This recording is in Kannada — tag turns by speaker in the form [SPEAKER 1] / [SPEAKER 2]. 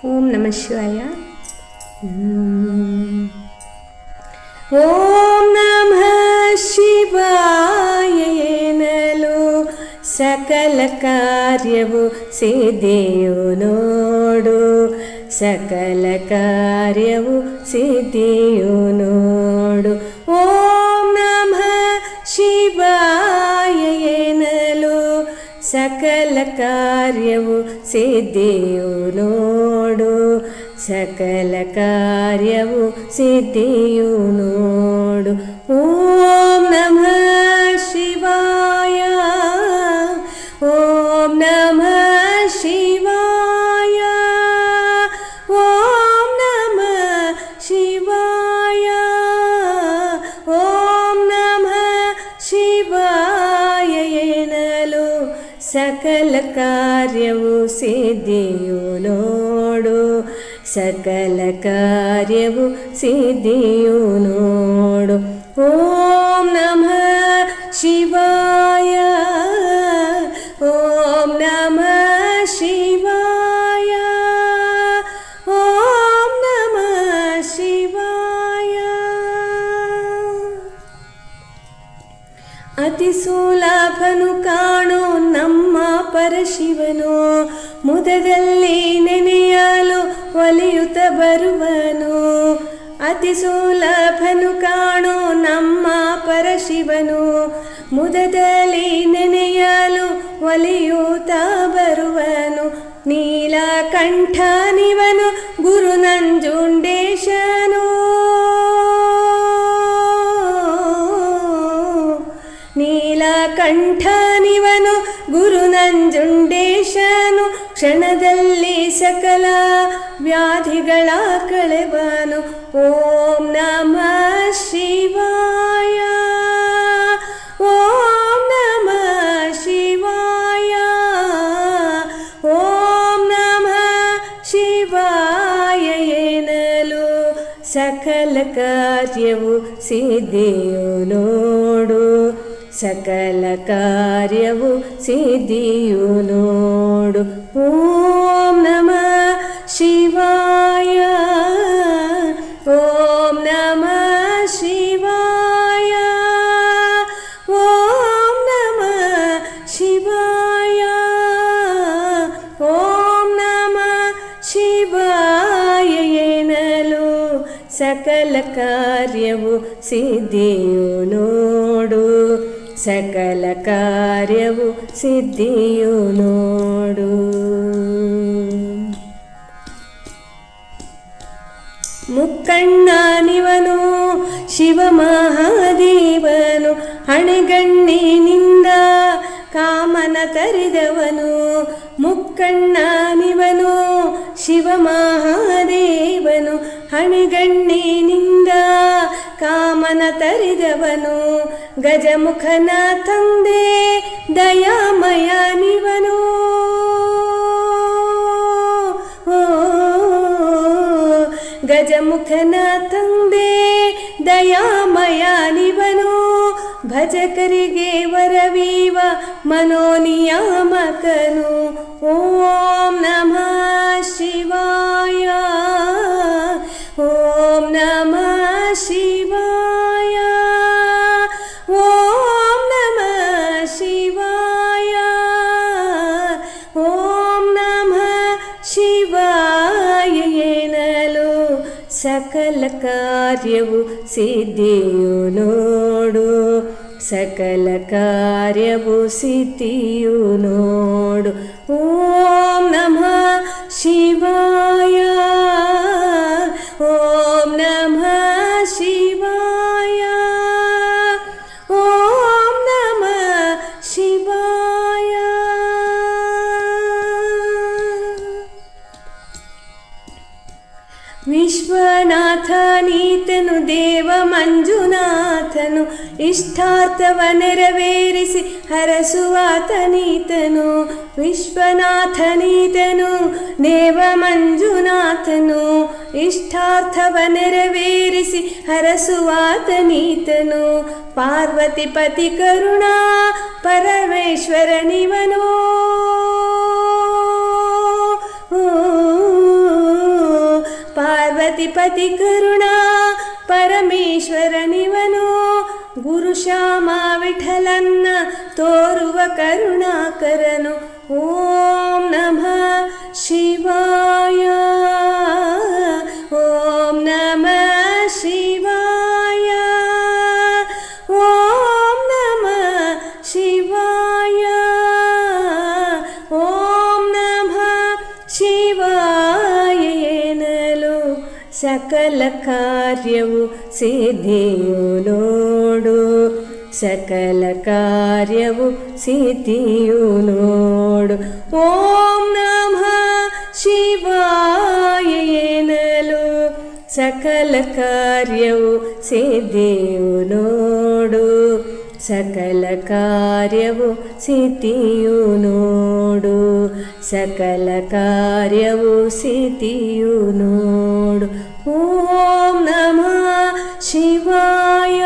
[SPEAKER 1] ಓಂ ನಮಃ ಶಿವಾಯ. ಓಂ ನಮಃ ಶಿವಾಯ ಎನ್ನಲು ಸಕಲ ಕಾರ್ಯವು ಸಿದ್ಧಿಯು ನೋಡು, ಸಕಲ ಕಾರ್ಯವು ಸಿದ್ಧಿಯು ನೋಡು. ಓಂ ನಮಃ ಶಿವಾಯ ಎನ್ನಲು ಸಕಲ ಕಾರ್ಯವು ಸಿದ್ಧಿಯು ನೋಡು, ಸಕಲ ಕಾರ್ಯವು ಸಿದ್ಧಿಯು ನೋಡು. ಓಂ ನಮಃ ಶಿವಾಯ, ಓಂ ನಮಃ ಶಿವಾಯ, ಓಂ ನಮಃ ಶಿವಾಯ, ಓಂ ನಮಃ ಶಿವಾಯ ಎನ್ನಲು ಸಕಲ ಕಾರ್ಯವು ಸಿದ್ಧಿಯು ನೋಡು, ಸಕಲ ಕಾರ್ಯವು ಸಿದ್ಧಿಯು ನೋಡು. ಓಂ ನಮಃ ಶಿವಾಯ, ಓಂ ನಮಃ ಶಿವಾಯ, ಓಂ ನಮಃ ಶಿವಾಯ. ಅತಿ ಸುಲಭನು ಕಾಣೋ ನಮ್ಮ ಪರಶಿವನು, ಮುದದಲ್ಲಿ ನೆನೆಯಲು ಒಲಿಯುತ್ತ ಬರುವನು. ಅತಿ ಸುಲಭನು ಕಾಣೋ ನಮ್ಮ ಪರಶಿವನು, ಮುದದಲ್ಲಿ ನೆನೆಯಲು ಒಲಿಯುತ್ತ ಬರುವನು. ನೀಲಕಂಠನಿವನು ಗುರು ನಂಜುಂಡೇಶನು, ನೀಲಕಂಠನಿವನು ಗುರು ನಂಜುಂಡೇಶನು. ಕ್ಷಣದಲ್ಲಿ ಸಕಲ ವ್ಯಾಧಿಗಳ ಕಳೆವನು. ಓಂ ನಮಃ ಶಿವಾಯ, ಓಂ ನಮಃ ಶಿವಾಯ, ಓಂ ನಮಃ ಶಿವಾಯ ಎನ್ನಲು ಸಕಲ ಕಾರ್ಯವು ಸಿದ್ಧಿಯು ನೋಡು, ಸಕಲ ಕಾರ್ಯವು ಸಿದ್ಧಿಯು ನೋಡು. ಓಂ ನಮಃ ಶಿವಾಯ, ಓಂ ನಮಃ ಶಿವಾಯ, ಓಂ ನಮಃ ಶಿವಾಯ, ಓಂ ನಮಃ ಶಿವಾಯ ಎನ್ನಲು ಸಕಲ ಕಾರ್ಯವು ಸಿದ್ಧಿಯು ನೋಡು, ಸಕಲ ಕಾರ್ಯವು ಸಿದ್ಧಿಯು ನೋಡು. ಮುಕ್ಕಣ್ಣನಿವನು ಶಿವ ಮಹಾದೇವನು, ಹಣೆಗಣ್ಣಿನಿಂದ ಕಾಮನ ತರಿದವನು. ಮುಕ್ಕಣ್ಣನಿವನು ಶಿವ ಮಹಾದೇವನು, ಹಣೆಗಣ್ಣಿನಿಂದ ಕಾಮನ ತರಿದವನು. ಗಜಮುಖನ ತಂದೆ ದಯಾಮಯನಿವನು, ಗಜಮುಖನ ತಂದೆ ದಯಾಮಯನಿವನು. ಭಜಕರಿಗೆ ವರವೀವ ಮನೋನಿಯಾಮಕನು. ಓಂ ನಮಃ ಶಿವಾಯ, ಓಂ ನಮಃ ಶಿವಾಯ, ಓಂ ನಮಃ ಶಿವಾಯ, ಓಂ ನಮಃ ಶಿವಾಯ ಎನ್ನಲು ಸಕಲ ಕಾರ್ಯವು ಸಿದ್ಧಿಯು ನೋಡು, ಸಕಲ ಕಾರ್ಯವು ಸಿದ್ಧಿಯು ನೋಡು. ಓಂ ನಮಃ ಶಿವಾಯ, ಓಂ ನಮಃ ಶಿವಾಯ, ಓಂ ನಮಃ ಶಿವಾಯ. ವಿಶ್ವನಾಥನೀತನು ದೇವ ಮಂಜುನಾಥನು, ಇಷ್ಟಾರ್ಥವ ನೆರವೇರಿಸಿ ಹರಸುವಾತನೀತನು. ವಿಶ್ವನಾಥನೀತನು ದೇವ ಮಂಜುನಾಥನು, ಇಷ್ಟಾರ್ಥವ ನೆರವೇರಿಸಿ ಹರಸುವಾತನೀತನು. ಪಾರ್ವತಿ ಪತಿ ಕರುಣಾ ಪರಮೇಶ್ವರನಿವನು. ಪಾರ್ವತಿಪತಿ ಕರುಣಾ ಪರಮೇಶ್ವರನಿವನು ಗುರು ಶ್ಯಾಮ ವಿಠಲನ್ನ ತೋರುವ ಕರುಣಾಕರನು. ಓಂ ನಮಃ ಶಿವಾಯ, ಓಂ ನಮಃ ಶಿವಾಯ, ಓಂ ನಮಃ ಶಿವಾಯ, ಓಂ ನಮಃ ಶಿವಾಯ ಎನ್ನಲು ಸಕಲ ಕಾರ್ಯವು ಸಿದ್ಧಿಯು ನೋಡು, ಸಕಲ ಕಾರ್ಯವು ಸಿದ್ಧಿಯು ನೋಡು. ಓಂ ನಮಃ ಶಿವಾಯ ಎನ್ನಲು ಸಕಲ ಕಾರ್ಯವು ಸಿದ್ಧಿಯು ನೋಡು, ಸಕಲ ಕಾರ್ಯವು ಸಿದ್ಧಿಯು ನೋಡು, ಸಕಲ ಕಾರ್ಯವು ಸಿದ್ಧಿಯು ನೋಡು. ಓಂ ನಮಃ ಶಿವಾಯ.